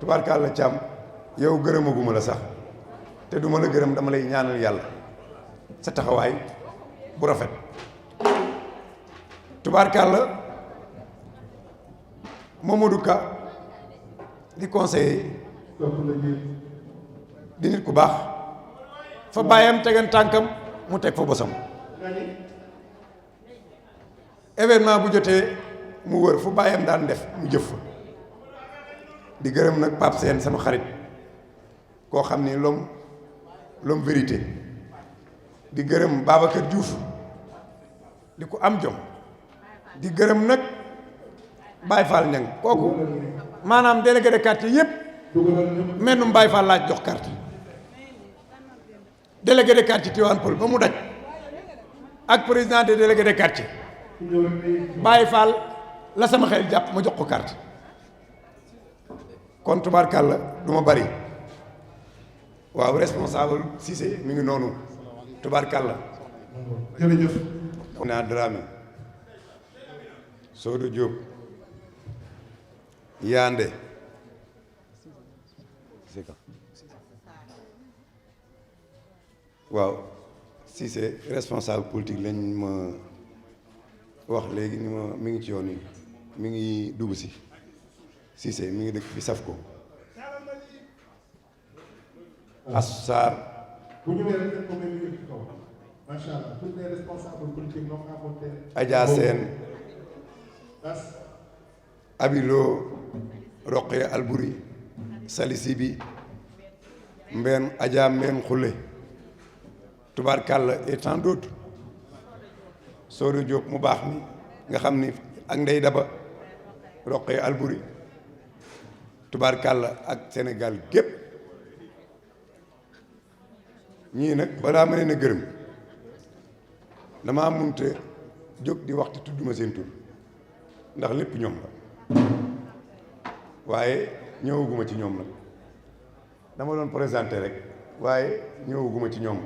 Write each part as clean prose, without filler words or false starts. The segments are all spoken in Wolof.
tubaarkàlla Thiam yow gërëmaguma la sax te duma la gërëm dama lay ñaanal yàlla sa taxawaay bu rafet tubaarkàlla Mamadou Ka di conseiller di nit ku baax fa bàyyam tegan tànkam mu teg fa bosam événement bu jotee mu wër fu bàyyam daan def mu jëf fa di gërëm nag Pape Sène sama xarit koo xam ni l'homme vérité di gërëm Babacar Diouf di ko am jom di gërëm nag Baye Fall ñang kooku maanaam délégué de quartier yépp mennum Baye Fall laaj jox carte délégué de quartier Tivaouane Peulh ba mu daj ak président des délégués de quartier Baye Fall la sama xel jàpp ma jox ko carte kon tubaarkàlla du ma bari waaw responsable Cissé mi ngi noonu tubaarkàlla jërëjëf naa Dramé Sodo Diop Yande waaw Cissé responsable politique lañ ma wax léegi ni ma mi ngi ci yoon yi mi ngi dugg si Cissé mi ngi dëkk fi saf ko Assar bu ñu nee rek ko mel ni kaw macha allah tous les responsables politiques n'ont apporté Adja Sène Abilo Roqe Albouri Sali Sibi Mbène Adja Mbène Khoule tubaarkàlla et tant d'autres Sodo Diop mu baax mi nga xam ni ak Ndey Daba Roqe Albouri tubaarkàlla ak Sénégal gépp ñii nag balaa ma leen a gërëm damaa munte jóg di waxtu tudduma seen tur ndax lépp ñoom la waaye ñëwaguma ci ñoom nag dama doon présenté rek waaye ñëwaguma ci ñoom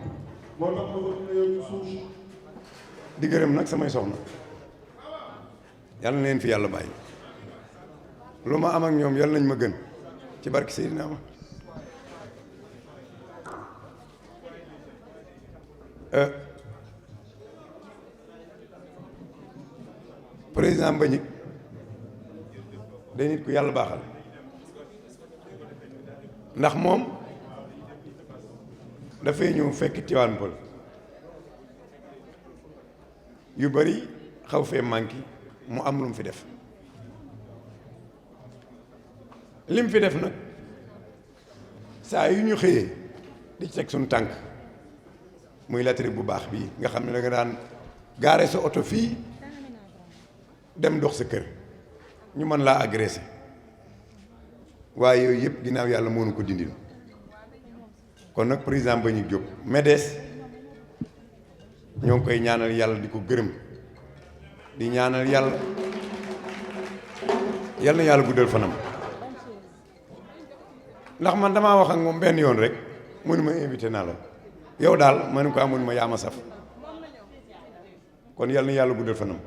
di gërëm nag samay soxna yàlla na leen fi yàlla bàyyi lu ma am ak ñoom yàlla nañ ma gën ci barki Seydina ma président Mbagnick day nit ku yàlla baaxal ndax moom dafay ñëw fekk Tivaouane Peulh yu bari xaw fee manqué mu am lu mu fi def lim fi def nag saa yu ñu xëyee di ci teg suñu tànk muy latérite bu baax bii nga xam ne da nga daan gaare sa oto fii dem dox sa kër ñu mën laa agressé waaye yooyu yëpp ginnaaw yàlla moo nu ko dindil kon nag président Mbagnick Diop MEDES ñoo ngi koy ñaanal yàlla di ko gërëm di ñaanal yàlla na yàlla guddal fanam ndax man damaa wax ak moom benn yoon rek mënu ma invité naa la yow daal ma ne ko amoon ma yaa ma saf kon yàlla na yàlla guddal fanam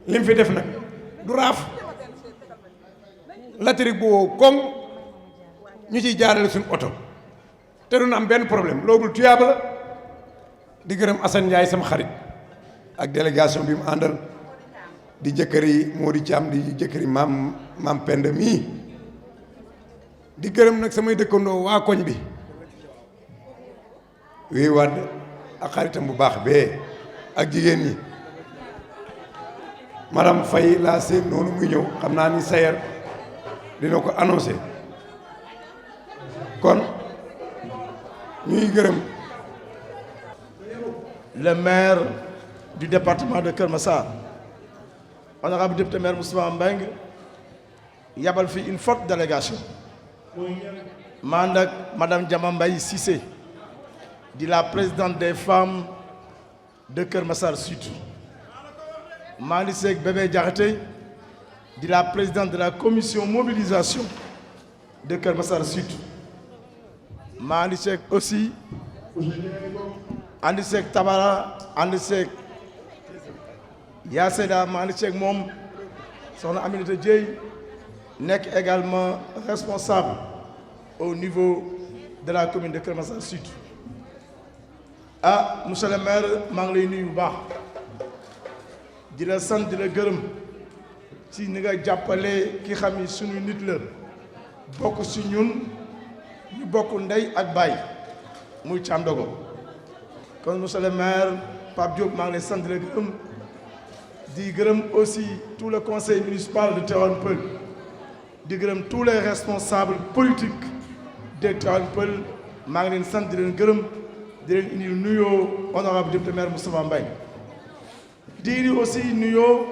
lim fi def nag du raaf latérite bu wow koŋ ñu ciy jaarale suñu oto te du na am benn problème loolu tuyaaba la di gërëm Assane Ndiaye sama xarit ak délégation bi mu àndal di jëkkëri Mody Thiam di jëkkëri maam Penda mii di gërëm nag samay dëkkandoo waa koñ bi wii wadd ak xaritam bu baax bee ak jigéen ñi madame Faye laa seen noonu muy ñëw xam naa ni Sayer dina ko annoncé kon ñuy gërëm le maire du département de Keur Massar honorable député maire Moustapha Mbengue yabal fi une forte délégation man ak madame Diama Mbaye Cissé di la présidente des femmes de Keur Massar Sud Mali Seck Bébé Diakhaté di la présidente de la commission mobilisation de Keur Massar Sud Mali Seck aussi Andi Seck Tabara Andi Seck Yaceda Mali Seck moom soxna Aminata Dieye nekk également responsable au niveau de la commune de Keur Massar Sud. Ah monsieur le maire maa ngi lay nuyu bu baax di la sant di la gërëm ci ni nga jàppale ki xam ni suñu nit la bokk si ñun ñu bokk ndey ak baay muy Thiam Dogo kon monsieur le maire Pape Diop maa ngi lay sant di la gërëm di gërëm aussi tout le conseil municipal de Tivaouane Peulh di gërëm tous les responsables politiques de Tivaouane Peulh maa ngi leen sant di leen gërëm di leen indi nuyoo honorable député maire Moustapha Mbengue di indi aussi nuyoo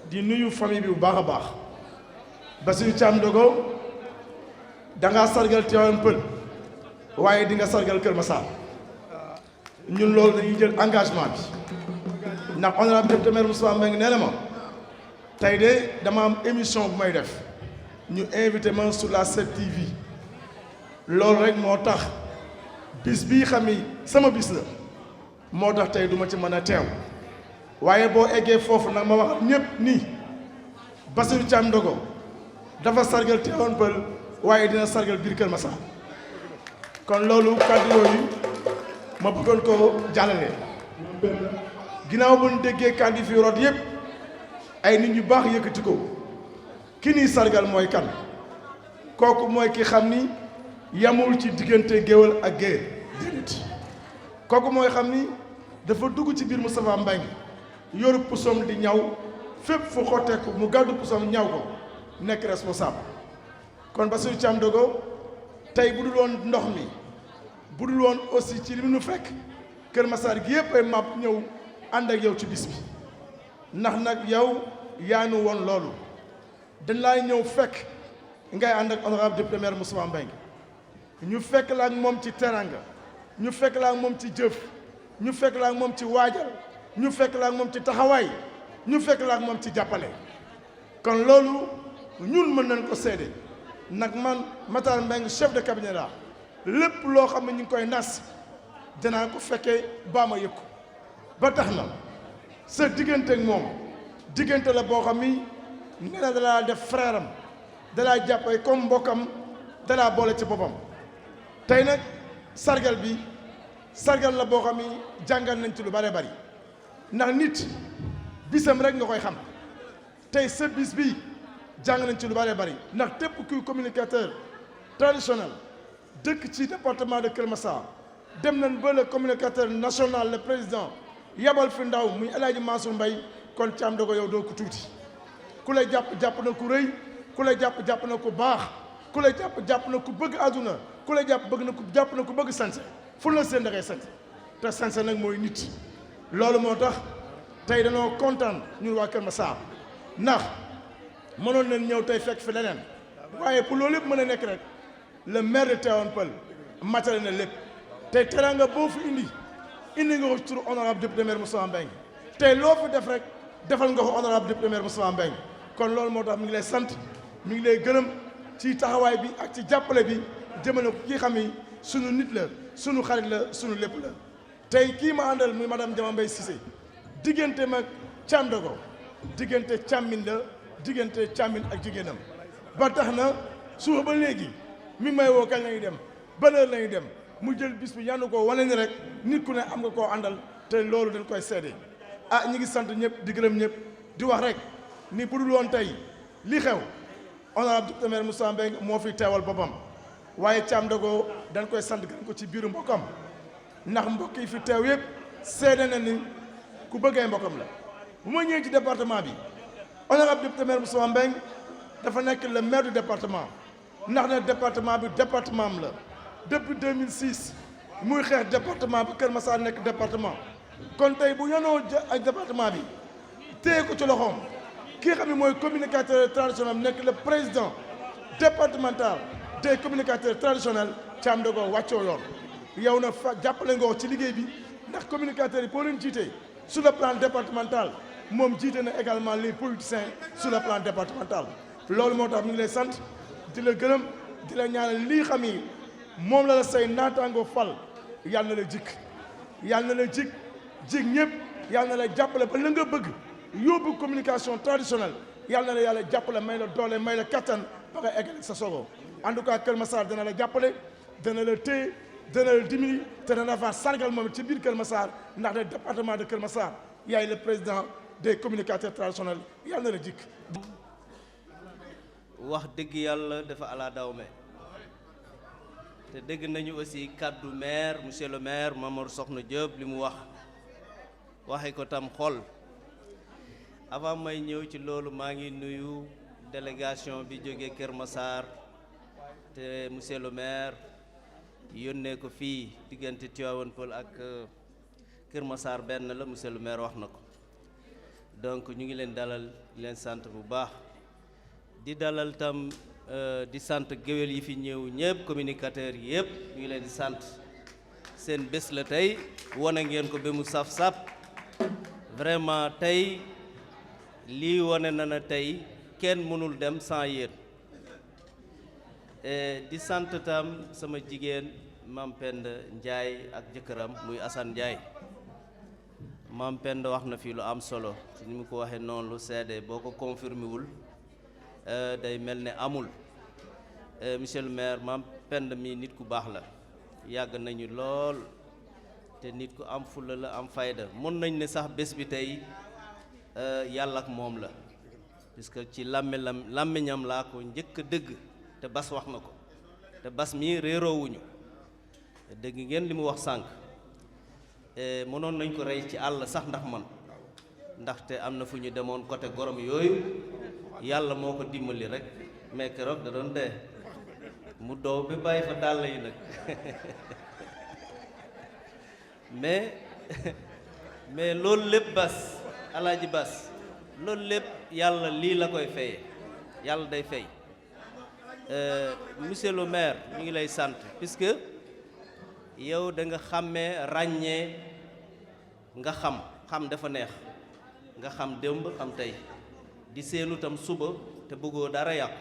di nuyu famille bi bu baax a baax Bassirou Thiam Dogo da ngaa sargal Tivaouane Peulh waaye di nga sargal Keur Massar ñun loolu dañuy jël engagement bi ndax honorable député maire Moustapha Mbengue nee na ma tey de dama am émission bu may def ñu invité ma sur la 7TV loolu rek moo tax bis bii xam ni sama bis la moo tax tey duma ci mën a teew waaye boo eggee foofu nag ma wax ñépp nii Bassirou Thiam Dogo dafa sargal Tivaouane Peulh waaye dina sargal biir Keur Massar kon loolu kàddu yooyu ma bëggoon ko jàllale ginnaaw ba ñu déggee kàddu fi rot yépp ay nit ñu baax yëkkati ko ki nii sargal mooy kan kooku mooy ki xam ni yamul ci diggante géwël ak géer déedéet kooku mooy xam ni dafa dugg ci biir Moustapha Mbengue yoru pusoom di ñaw fépp fu xotteeku mu gàddu pusoom ñaw ko nekk responsable kon Bassirou Thiam Dogo tey bu dul woon ndox mi bu dul woon aussi ci li mu nu fekk Keur Massar gi yëpp ay map ñëw ànd ak yow ci bis bi ndax nag yow yaa nu woon loolu dañ laay ñëw fekk ngay ànd ak honorable député maire Moustapha Mbengue ñu fekk la ak moom ci teranga ñu fekk la ak moom ci jëf ñu fekk la ak moom ci waajal ñu fekk la ak moom ci taxawaay ñu fekk la ak moom ci jàppale kon loolu ñun mën nañ ko seede nag man Matar Mbengue chef de cabinet la lépp loo xam ne ñu ngi koy nas danaa ko fekkee baa ma yëg ko ba tax na sa diggante ak moom diggante la boo xam ni nee na dalaa def frère am dalaa jàppee comme mbokkam dalaa boole ci boppam tey nag sargal bi sargal la boo xam ni jàngal nañ ci lu bare bari ndax nit bisam rek nga koy xam tey sa bis bi jàng nañ ci lu bare bari ndax tépp kuy communicateur traditionnel dëkk ci département de Keur Massar dem nañ ba le communicateur national le président yabal fi ndaw muy El Hadji Mansour Mbaye kon Thiam Dogo yow doo ko tuuti ku lay jàpp na ku rëy ku lay jàpp na ku baax ku lay jàpp na ku bëgg àdduna ku lay jàpp na ku bëgg sanse fu la seen da ngay sanse te sanse nag mooy nit loolu moo tax tey dañoo kontaan ñun waa Keur Massar ndax mënoon nañ ñëw tey fekk fi leneen waaye pour loolu lépp mën a nekk rek le maire de Tivaouane Peulh matale na lépp tey teranga boo fi indi nga ko ci turu honorable député maire Moustapha Mbengue tey loo fi def rek defal nga ko honorable député maire Moustapha Mbengue kon loolu moo tax mi ngi lay sant mi ngi lay gërëm ci taxawaay bi ak ci jàppale bi jëmale ko kii xam ni sunu nit la sunu xarit la sunu lépp la tey kii ma àndal muy madame Diama Mbaye Cissé diggante mag Thiam Dogo diggante càmmin la diggante càmmin ak jigéenam ba tax na suba ba léegi mi ngi may woo kañ lañuy dem ban heure lañuy dem mu jël bis bi yandu ko wane ni rek nit ku ne am nga koo àndal te loolu dañ koy seede ah ñi ngi sant ñëpp di gërëm ñëpp di wax rek ni bu dul woon tey li xew honorable député maire Moustapha Mbengue moo fi teewal boppam waaye Thiam Dogo dañ koy sant gën ko ci biiru mbokkam ndax mbokk yi fi teew yëpp seede na ni ku bëggee mbokkam la bu ma ñëwee ci département bi honorable député maire Moustapha Mbengue dafa nekk le maire du département ndax ne département bi département am la depuis 2006 muy xeex département bi Keur Massar nekk département kon tey bu yanoo ak département bi téye ko ci loxoom ki nga xam ne mooy communicateur traditionnel nekk le président départemental des communicateurs traditionnels Thiam Dogo wàccoo yoon yow na fa jàppale nga ci liggéey bi ndax communicateurs yi boo leen jiitee sur le plan départemental moom jiite na également les politiciens sur le plan départemental loolu moo tax mi ngi lay sant di la gërëm di la ñaanal lii xam ni moom la say naataango fal yàlla na la jik yàlla na la jik ñëpp yàlla na la jàppale ba la nga bëgg yóbbu communication traditionnelle yàlla na la yàlla jàppale may la doole may la kattan ba nga eggal sa sogo en tout cas Kër Massar dana la jàppale dana la téye dana la dimbali te dana fa sargal moom ci biir Kër Massar ndax le département de Kër Massar yaay le président des communicateurs traditionnels yàlla na la jikk. wax dëgg yàlla dafa ala dawme te dégg nañu aussi kàddu maire monsieur le maire Mamadou Sokhna Diop li mu wax waxe ko tam xol avant may ñëw ci loolu maa ngi nuyu délégation bi jógee Kër Massar te monsieur le maire yónnee ko fii diggante Tivaouane Peulh ak Kër Massar benn la monsieur le maire wax na ko donc ñu ngi leen dalal leen sant bu baax di dalal tam di sant géwél yi fi ñëw ñëpp communicateurs yi yëpp ñu ngi leen di sant seen bés la tey wane ngeen ko ba mu saf-saf vraiment tey lii wane na na tey kenn mënul dem sans yéen di sant tam sama jigéen Mam Penda Ndiaye ak jëkkëram muy Assane Ndiaye Mam Penda wax na fi lu am solo ci ni mu ko waxee noonu lu seede boo ko confirmé wul day mel ne amul monsieur le maire Mam Penda mi nit ku baax la yàgg nañu lool te nit ku am fulla la am fayda mën nañ ne sax bés bi tey yàlla ak moom la puisque ci làmmiñam laa ko njëkk a dëgg te bas wax na ko te bas mi réeroowuñu dëgg ngeen li mu wax sànq mënoon nañ ko rey ci àll sax ndax man ndaxte am na fu ñu demoon côté gorom yooyu yàlla moo ko dimbali rek mais keroog da doon dee mu doow bi bàyyi fa dàll yi nag mais loolu lépp bas alaaji bas loolu lépp yàlla lii la koy feye yàlla day fay monsieur le maire ñu ngi lay sant puisque yow da nga xàmmee ràññee nga xam dafa neex nga xam démb xam tey di seenu tam suba te bëggoo dara yàqu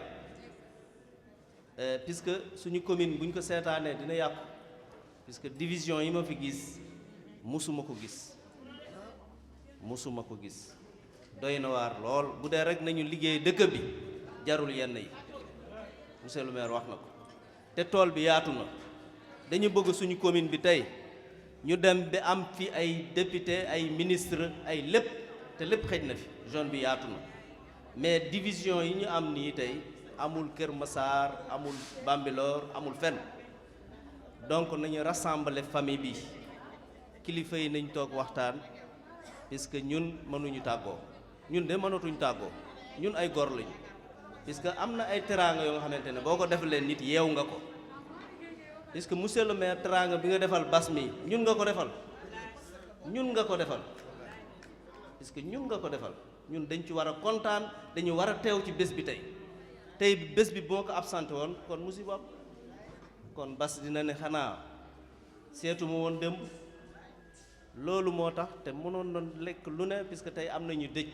puisque suñu commune buñ ko seetaanee dina yàqu puisque division yi ma fi gis musuma ko gis doy na waar lool bu dee rek nañu liggéey dëkk bi jarul yenn yi monsieur le maire wax na ko te tool bi yaatu na dañu bëgg suñu commune bi tey ñu dem ba am fi ay député ay ministre ay lépp te lépp xëj na fi zone bi yaatu na mais division yi ñu am nii tey amul Kër Massar amul Bambilor amul fenn donc nañu rassembler famille bi kilifa yi nañ toog waxtaan puisque ñun mënuñu tàggoo ñun de mënatuñ tàggoo ñun ay góor lañu puisque am na ay teraanga yoo nga xamante ne boo ko defalee nit yeew nga ko puisque monsieur le maire teraanga bi nga defal bas mi ñun nga ko defal puisque ñun nga ko defal ñun dañ ci war a kontaan dañu war a teew ci bés bi tey bés bi boo ko absenté woon kon musiba kon bas dina ne xanaa seetuma woon démb loolu moo tax te mënoon na lekk lu ne puisque tey am nañu dëj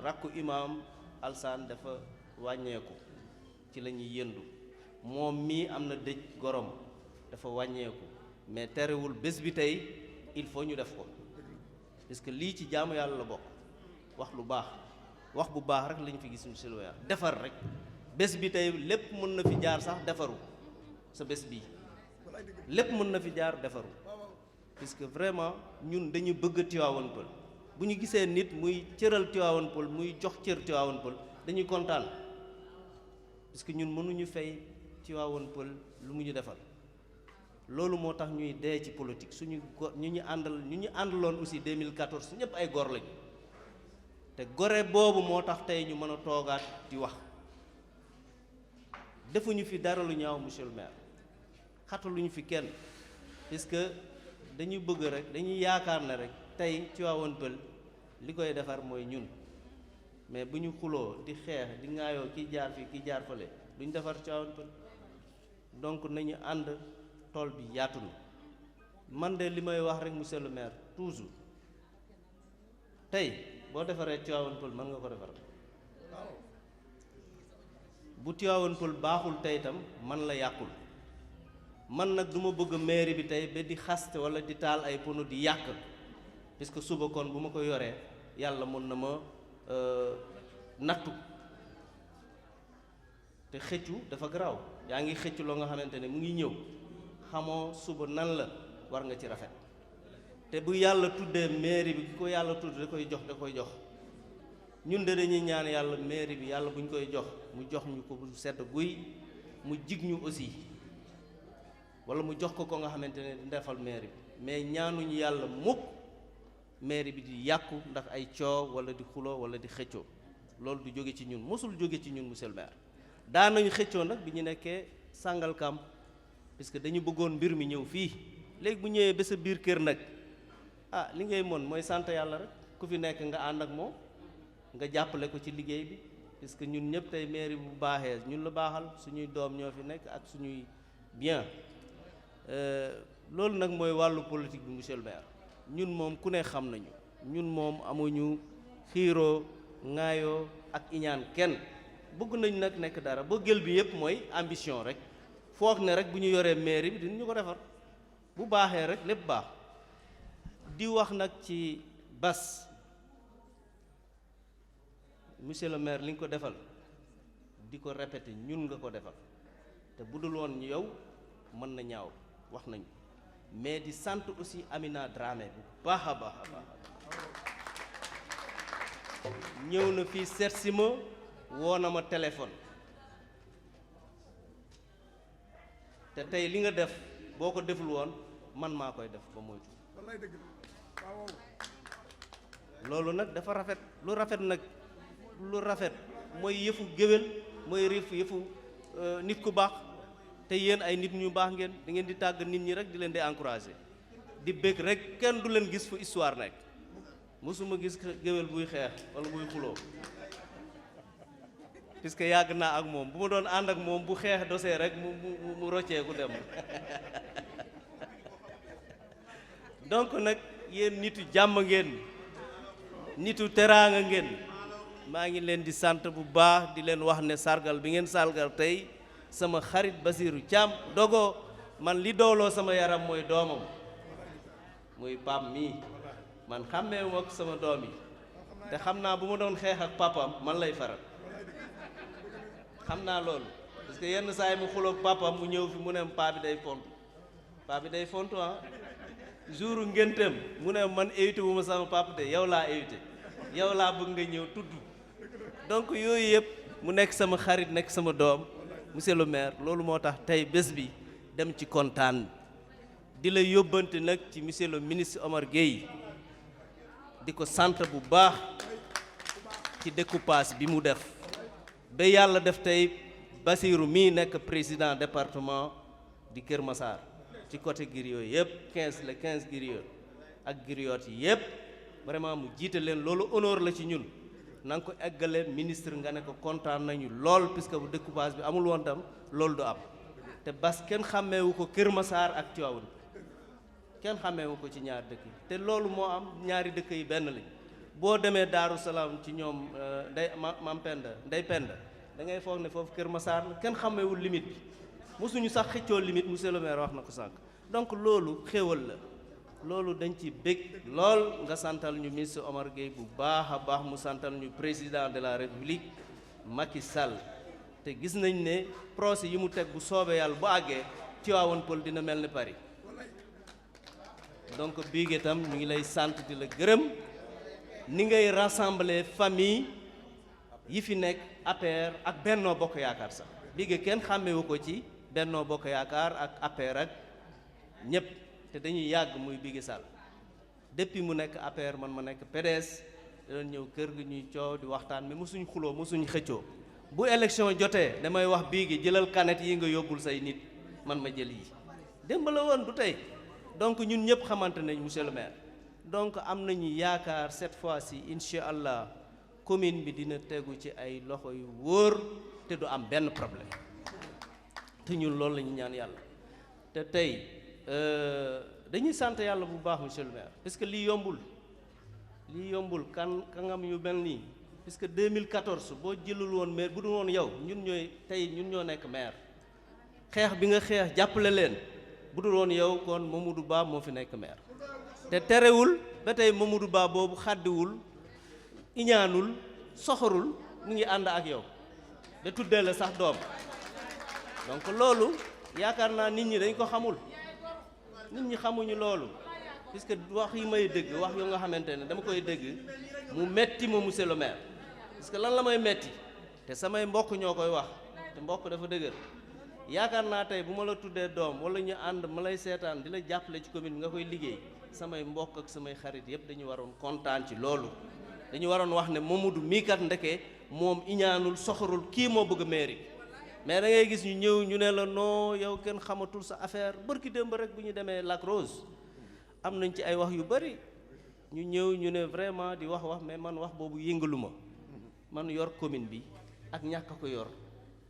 rakku imam Alsaan dafa wàññeeku ci la ñuy yëndu moom mii am na dëj gorom dafa wàññeeku mais terewul bés bi tey il faut ñu def ko puisque lii ci jaamu yàlla la bokk wax lu baax wax bu baax rek lañu fi gis monsieur le maire defar rek bés bi tey lépp mën na fi jaar sax defaru sa bés bii lépp mën na fi jaar defaru puisque vraiment ñun dañu bëgg Tivaouane Peulh bu ñu gisee nit muy cëral Tivaouane Peulh muy jox cër Tivaouane Peulh dañuy kontaan puisque ñun mënuñu fay Tivaouane Peulh lu mu ñu defal loolu moo tax ñuy dee ci politique suñu ñu àndaloon aussi 2014 ñëpp ay góor lañu te gore boobu moo tax tey ñu mën a toogaat di wax defuñu fi dara lu ñaaw monsieur le maire xataluñu fi kenn puisque dañuy bëgg rek dañuy yaakaar ne rek tey Tivaouane Peulh li koy defar mooy ñun mais bu ñu xuloo di xeex di ŋaayoo kii jaar fii kii jaar fële duñ defar Tivaouane Peulh donc nañu ànd tool bi yaatu na man de li may wax rek monsieur le maire toujours tey boo defaree Tivaouane Peulh mën nga ko defar bu Tivaouane Peulh baaxul tey itam man la yàqul man nag du ma bëgg mairie bi tey ba di xaste wala di taal ay pono di yàq puisque suba kon bu ma ko yoree yàlla mën na ma nattu te xëccu dafa garaaw yaa ngi xëccu loo nga xamante ne mu ngi ñëw xamoo suba nan la war nga ci rafet te bu yàlla tuddee mairie bi ki ko yàlla tudd da koy jox ñun de dañuy ñaan yàlla mairie bi yàlla bu ñu koy jox mu jox ñu ko bu sedd guy mu jig ñu aussi wala mu jox ko nga xamante ne di defal mairie bi mais ñaanuñu yàlla mukk mairie bi di yàqu ndax ay coow wala di xuloo wala di xëccoo loolu du jóge ci ñun mosul jóge ci ñun monsieur le maire daan nañu xëccoo nag bi ñu nekkee Sangalkam puisque dañu bëggoon mbir mi ñëw fii léegi bu ñëwee ba sa biir kër nag li ngay mën mooy sant yàlla rek ku fi nekk nga ànd ak moom nga jàppale ko ci liggéey bi puisque ñun ñëpp tey mairie bu baaxee ñun la baaxal suñuy doom ñoo fi nekk ak suñuy bien loolu nag mooy wàllu politique bi monsieur le maire ñun moom ku ne xam nañu ñun moom amuñu xiiroo ŋaayoo ak iñaan kenn bëgg nañ nag nekk dara ba gël bi yëpp mooy ambition rek foog ne rek bu ñu yoree mairie bi dinañu ko defar bu baaxee rek lépp baax di wax nag ci bas monsieur le maire li nga ko defal di ko répété ñun nga ko defal te bu dul woon yow mën na ñaaw wax nañu mais di sant aussi Amina Dramé bu baax a baax a baax ñëw na fii seet si ma woo na ma téléphone te tey li nga def boo ko deful woon man maa koy def ba moytu loolu nag dafa rafet lu rafet mooy yëfu géwél mooy yëfu nit ku baax te yéen ay nit ñu baax ngeen da ngeen di tàgg nit ñi rek di leen di encourager di bëgg rek kenn du leen gis fu histoire nekk mosuma gis géwél buy xeex wala buy xuloo puisque yàgg naa ak moom bu ma doon ànd ak moom bu xeex dosee rek mu rocceeku dem donc nag yéen nitu jàmm ngeen nitu teraanga ngeen maa ngi leen di sant bu baax di leen wax ne sargal bi ngeen sargal tey sama xarit Basirou Thiam dogo man li dooloo sama yaram mooy doomam muy pam mii man xàmmeewuma ak sama doom yi te xam naa bu ma doon xeex ak papam man lay faral xam naa loolu parce que yenn saa yi mu xuloog papam mu ñëw fi mu ne paa bi day fontu jour ngénteem mu ne man évité wu ma sama papa de yow laa évité yow laa bëgg nga ñëw tudd donc yooyu yëpp mu nekk sama xarit nekk sama doom monsieur le maire loolu moo tax tey bés bi dem ci kontaan di la yóbbante nag ci monsieur le ministre Omar Gueye di ko sant bu baax ci découpage bi mu def ba yàlla def tey Basirou mii nekk président département di Kër Massar ci côté griots yëpp 15 griots ak griottes yi yëpp vraiment mu jiite leen loolu honneur la ci ñun na nga ko eggale ministre nga ne ko kontaan nañu lool puisque bu découpage bi amul woon tam loolu du am te bas kenn xàmmeewu ko Kër Massar ak Tivaouane kenn xàmmeewu ko ci ñaari dëkk yi te loolu moo am ñaari dëkk yi benn lañ boo demee Daaru Salaam ci ñoom Ndey Penda da ngay foog ne foofu Kër Massar la kenn xàmmeewul limite bi mosuñu sax xëccoo limite monsieur le maire wax na ko sànq donc loolu xéewal la loolu dañ ci bég lool nga santal ñu ministre Omar Gueye bu baax a baax mu santal ñu président de la république Macky Sall te gis nañ ne procès yi mu teg bu soobee yàlla bu àggee Tivaouane Peulh dina mel ni Paris donc bii itam ñu ngi lay sant di la gërëm ni ngay rassembler famille yi fi nekk APR ak Benno Bokk Yaakaar sax bii kenn xàmmewu ko ci Benno Bokk Yaakaar ak APR ak ñëpp te dañuy yàgg muy Bigué Sall depuis mu nekk APR man ma nekk PDS da doon ñëw kër gi ñuy coow di waxtaan mais mosuñ xuloo mosuñ xëccoo bu élection jotee damay wax Bigué jëlal kanet yi nga yóbbul say nit man ma jël yi démb la woon du tey donc ñun ñëpp xamante nañ monsieur le maire donc am nañu yaakaar cette fois-ci incha allah commune bi dina tegu ci ay loxo yu wóor te du am benn problème te ñun loolu la ñu ñaan yàlla te tey dañuy sant yàlla bu baax monsieur le maire parce que lii yombul kangam yu mel nii parce que 2014 boo jëlul woon maire bu dul woon yow ñun ñoo nekk maire xeex bi nga xeex jàppale leen bu dul woon yow kon Mamadou Ba moo fi nekk maire te terewul ba tey Mamadou Ba boobu xàddiwul iñaanul soxorul mu ngi ànd ak yow ba tuddee la sax doom donc loolu yaakaar naa nit ñi dañ ko xamul nit ñi xamuñu loolu puisque wax yi may dégg wax yu nga xamante ne dama koy dégg mu metti ma monsieur le maire parce que lan la may metti te samay mbokk ñoo koy wax te mbokk dafa dëgër yaakaar naa tey bu ma la tuddee doom wala ñu ànd ma lay seetaan di la jàppale ci commune bi nga koy liggéey samay mbokk ak samay xarit yëpp dañu waroon kontaan ci loolu dañu waroon wax ne Mamadou mii kat ndeke moom iñaanul soxorul kii moo bëgg mairie mais da ngay gis ñu ñëw ñu ne la non yow kenn xamatul sa affaire bërki démb rek bu ñu demee Lac Rose am nañ ci ay wax yu bari ñu ñëw ñu ne vraiment di wax mais man wax boobu yëngalu ma man yor commune bi ak ñàkk ko yor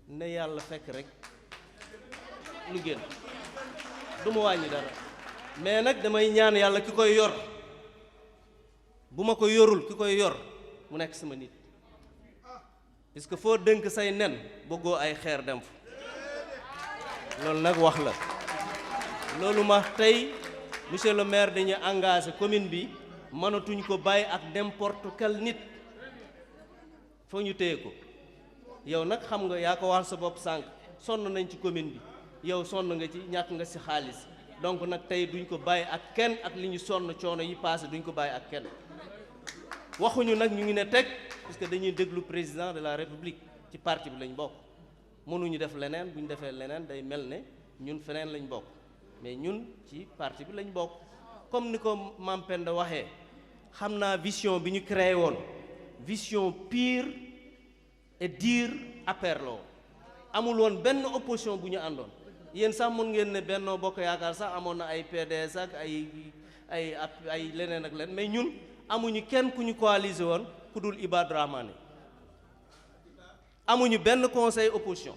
ne yàlla fekk rek lu génn du ma wàññi dara mais nag damay ñaan yàlla ki koy yor bu ma ko yorul ki koy yor mu nekk sama nit puisque foo dënk say nen bëggoo ay xeer dem fa loolu nag wax la loolu ma tey monsieur le maire dañuy engagé commune bi mënatuñ ko bàyyi ak n'importe quel nit foo ñu téye ko yow nag xam nga yaa ko wax sa bopp sànq sonn nañ ci commune bi yow sonn nga ci ñàkk nga ci xaalis donc nag tey duñ ko bàyyi ak kenn ak li ñu sonn coono yi passé duñ ko bàyyi ak kenn waxuñu nag ñu ngi ne teg parce que dañuy déglu président de la république ci parti bi lañ bokk mënuñu def leneen bu ñu defee leneen day mel ne ñun feneen lañ bokk mais ñun ci parti bi lañ bokk comme ni ko Mame Penda waxee xam naa vision bi ñu créé woon vision pure et dure APR la woon amul woon benn opposition bu ñu àndoon yéen sax mën ngeen ne Benno Bokk Yaakaar sax amoon na ay PDS ak ay leneen ak leneen mais ñun amuñu kenn ku ñu coalisé woon ku dul Iba Dramane amuñu benn conseil opposition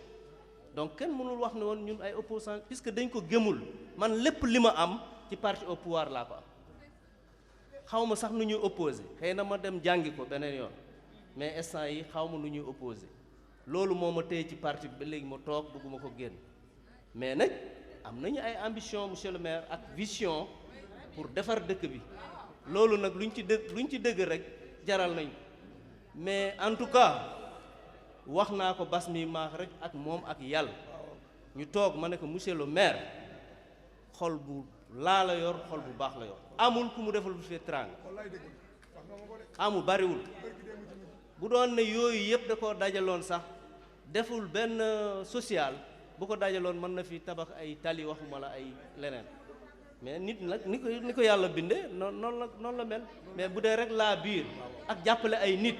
donc kenn mënul wax ne woon ñun ay opposants puisque dañ ko gëmul man lépp li ma am ci parti au pouvoir laa ko am xaw ma sax nu ñuy opposé xëy na ma dem jàngi ko beneen yoon mais instant yi xaw ma nu ñuy opposé loolu moo ma téye ci parti bi ba léegi ma toog bëgguma ko génn mais nag am nañu ay ambition monsieur le maire ak vision pour defar dëkk bi loolu nag luñ ci dëgg rek jaral nañ mais en tout cas wax naa ko bas mi maax rek ak moom ak yàlla ñu toog ma ne ko monsieur le maire xol bu laa la yor xol bu baax la yor amul ku mu defal bu fee trang amul bariwul bu doon ne yooyu yëpp da ko dajaloon sax deful benn social bu ko dajaloon mën na fi tabax ay tali waxuma la ay leneen mais nit nag ni ko yàlla bindee noonu la mel mais bu dee rek laa biir ak jàppale ay nit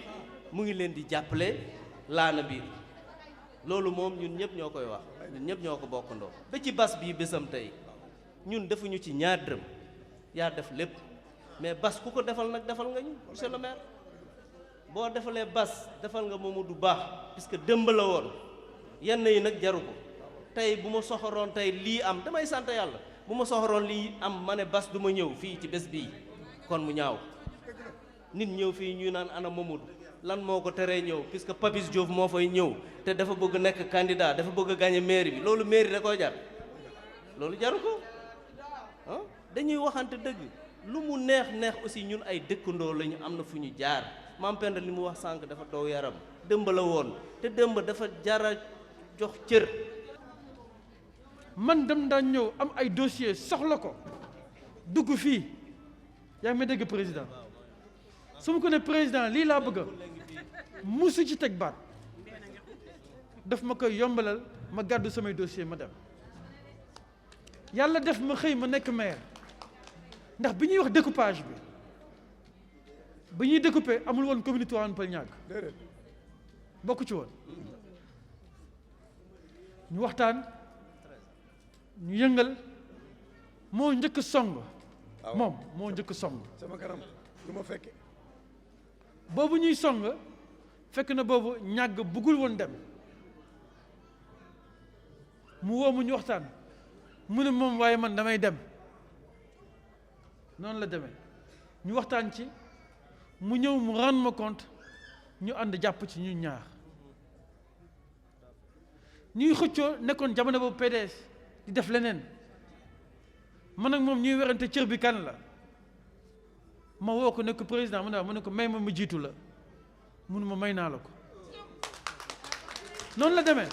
mu ngi leen di jàppale laa na biir loolu moom ñun ñëpp ñoo koy wax ñun ñëpp ñoo ko bokkandoo ba ci bas bii bésam tey ñun defuñu ci ñaar dërëm yaa def lépp mais bas ku ko defal nag defal nga ñu monsieur le maire boo defalee bas defal nga Mamadou Ba puisque dëmb la woon yenn yi nag jaru ko tey bu ma soxoroon tey lii am damay sant yàlla bu ma soxoroon lii am ma ne bas du ma ñëw fii ci bés bii kon mu ñaaw nit ñëw fii ñu naan ana Mamadou lan moo ko teree ñëw puisque Papis Diouf moo fay ñëw te dafa bëgg nekk candidat dafa bëgg a gagner mairie bi loolu mairie da koy jar loolu jaru ko ah dañuy waxante dëgg lu mu neex aussi ñun ay dëkkandoo lañu am na fu ñu jaar Mame Penda li mu wax sànq dafa dow yaram dëmb la woon te dëmb dafa jara jox cër. man dem daan ñëw am ay dossier soxla ko dugg fii yaa ngi may dégg président su ma ko ne président lii laa bëgg musu ci teg baat daf ma koy yombalal ma gàddu samay dossier ma dem yàlla def ma xëy ma nekk maire ndax bi ñuy wax découpage bi ñuy découper amul woon commune Tivaouane Peulh Niaga bokku ci woon ñu waxtaan ñu yëngal moo njëkk song moom moo njëkk song sama kanam du ma fekke boobu ñuy song fekk na boobu ñàgg bëggul woon dem mu woo mu ñu waxtaan mu ne moom waaye man damay dem noonu la demee ñu waxtaan ci mu ñëw mu rendre ma compte ñu ànd jàpp ci ñu ñaar ñuy xëccoo nekkoon jamono boobu PDS di def leneen man ak moom ñuy werante cër bi kan la ma woo ko nekk président mu ne ko may ma jiitu la munu ma may naa la ko noonu la demee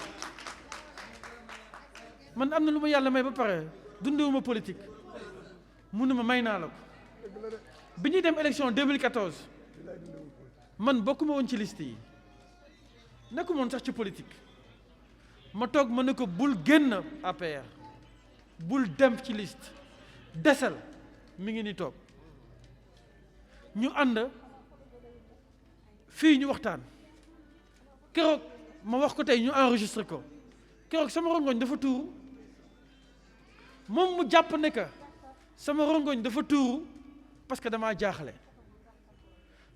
man am na lu ma yàlla may ba pare dundewuma politique mun na ma may naa la ko bi ñuy dem élection 2014 man bokkuma woon ci liste yi nekkuma woon sax ci politique ma toog ma ne ko bul génn APR bul dem ci liste desal mi ngi ni toog ñu ànd fii ñu waxtaan keroog ma wax ko tey ñu enregistré ko keroog sama rongoñ dafa tuuru moom mu jàpp ne que sama rongoñ dafa tuuru parce que damaa jaaxle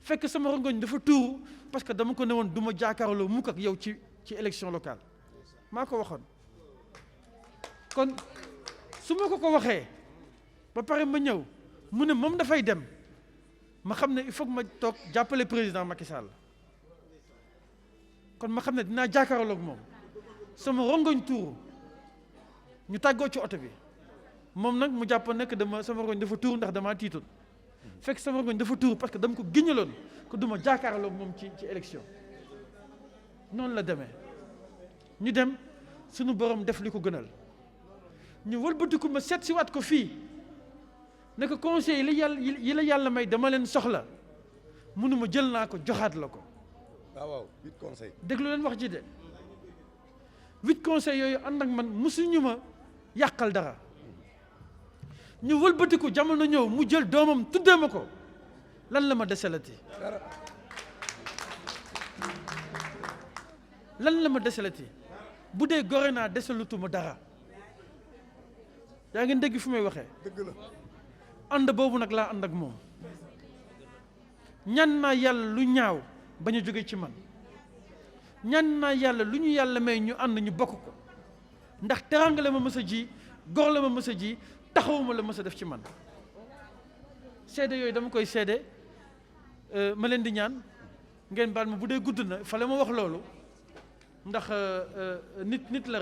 fekk sama rongoñ dafa tuuru parce que dama ko ne woon du ma jàkkaarloo mukk ak yow ci élection locale maa ko waxoon kon su ma ko waxee ba pare ma ñëw mu ne moom dafay dem ma xam ne il faut que ma toog jàppale président Macky Sall kon ma xam ne dinaa jàkkaarloo ak moom sama rongoñ tuuru ñu tàggoo ci oto bi moom nag mu jàpp nekk sama rongoñ dafa tuuru ndax damaa tiitoon fekk sama rongoñ dafa tuuru parce que dama ko giñaloon que du ma jàkkaarloo ak moom ci élection noonu la demee ñu dem suñu borom def li ko gënal ñu wëlbatiku ma seet si waat ko fii ne ko conseil yi la yàlla may dama leen soxla mënuma jël naa ko joxaat la ko. waaw 8 conseils. déglu leen wax ji de 8 conseils yooyu ànd ak man musuñu ma yàqal dara ñu wëlbatiku jamono ñëw mu jël doomam tuddee ma ko lan la ma deselati lan la ma deselati bu dee gore naa desalutuma dara yaa ngi dégg fu may waxee. dëgg la. ànd boobu nag laa ànd ak moom ñaan naa yàlla lu ñaaw bañ a jóge ci man ñaan naa yàlla lu ñu yàlla may ñu ànd ñu bokk ko ndax teraanga la ma mës a ji gor la ma mës a ji taxawuma la mës a def ci man seede yooyu dama koy seede ma leen di ñaan ngeen baal ma bu dee gudd na fale ma wax loolu ndax nit la